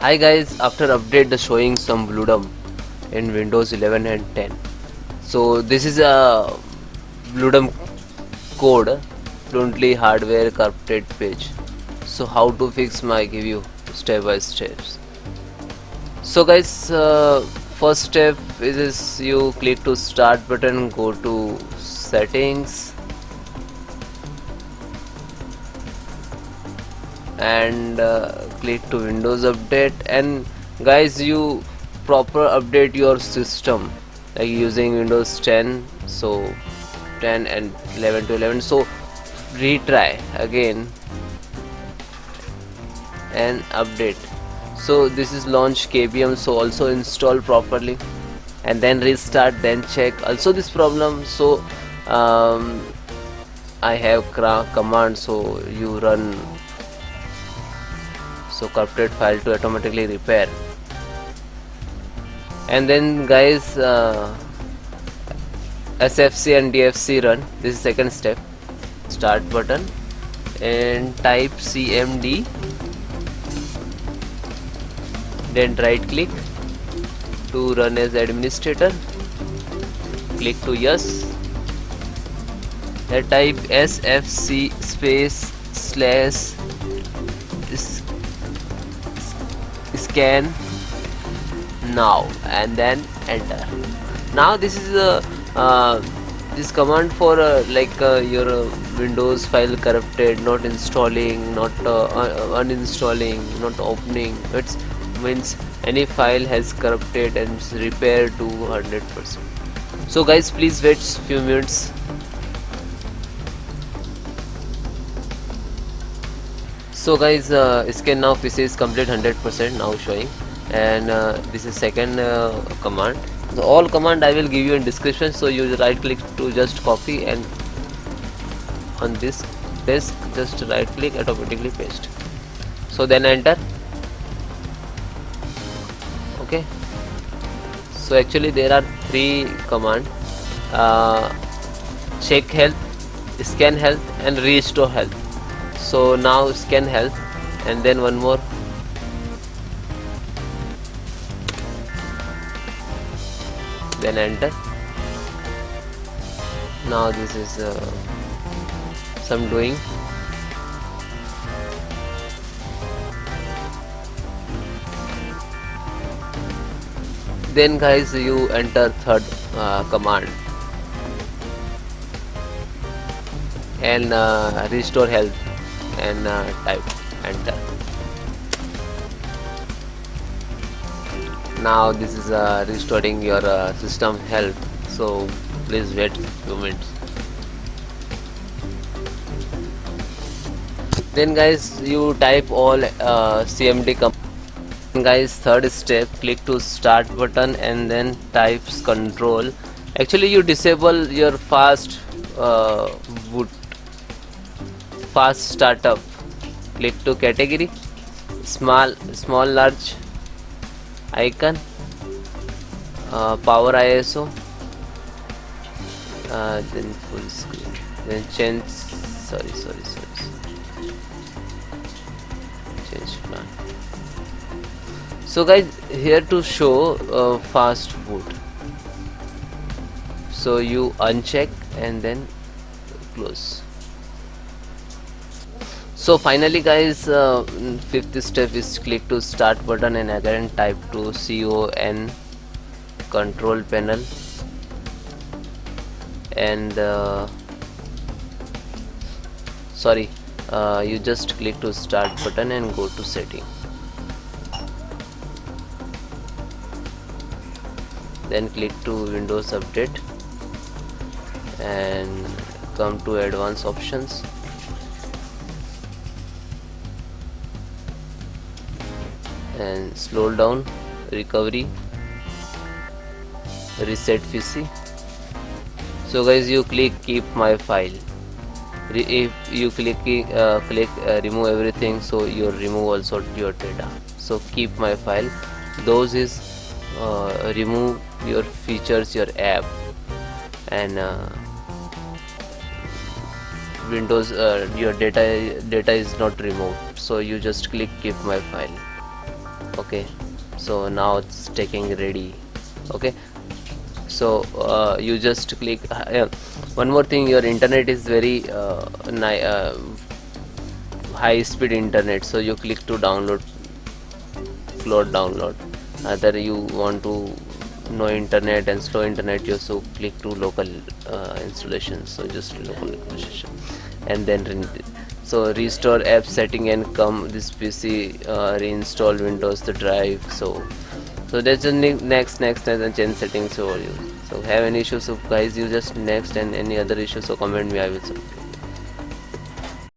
Hi guys, after update the showing some blue dump in Windows 11 and 10. So this is a blue dump code fluently hardware corrupted page. So how to fix my give you step by steps. So guys, first step is you click to start button, go to settings and click to Windows update, and guys you proper update your system like using Windows 10, so 10 and 11 to 11, so retry again and update. So this is launch KBM, so also install properly and then restart, then check also this problem. So I have command, so you run so corrupted file to automatically repair. And then guys SFC and DFC run. This is second step. Start button and type CMD, then right click to run as administrator, click to yes, then type SFC space slash scan now and then enter. Now this is this command for your Windows file corrupted, not installing, not uninstalling, not opening. It means any file has corrupted and is repaired to 100%. So guys, please wait few minutes. So guys, scan now PC is complete 100% now showing, and this is second command. So all command I will give you in description, so you right click to just copy, and on this desk just right click, automatically paste. So then enter. Okay, so actually there are three command: check health, scan health and restore health. So now scan health and then one more, then enter. Now this is some doing. Then guys you enter third command and restore health and type enter. Now this is restoring your system health, so please wait few minutes. Then guys you type all CMD command. Guys, third step, click to start button and then types control. Actually you disable your fast boot, fast startup. Click to category, small large icon, power ISO, then full screen, then change change plan. So guys, here to show fast boot, so you uncheck and then close. So finally guys, fifth step is click to start button and again type to CON control panel, and you just click to start button and go to setting, then click to Windows update and come to advanced options and scroll down, recovery, reset PC. So guys you click keep my file. If you click remove everything, so you remove also your data. So keep my file, those is remove your features, your app, and Windows your data is not removed, so you just click keep my file. Okay, so now it's taking ready. Okay, so you just click one more thing, your internet is very high speed internet, so you click to download, download. Either you want to no internet and slow internet, you so click to local installation, so just local installation, and then so restore app setting and come this PC, reinstall Windows the drive. So that's the next and change settings for you. So have any issues, so guys, you just next, and any other issues, so comment me, I will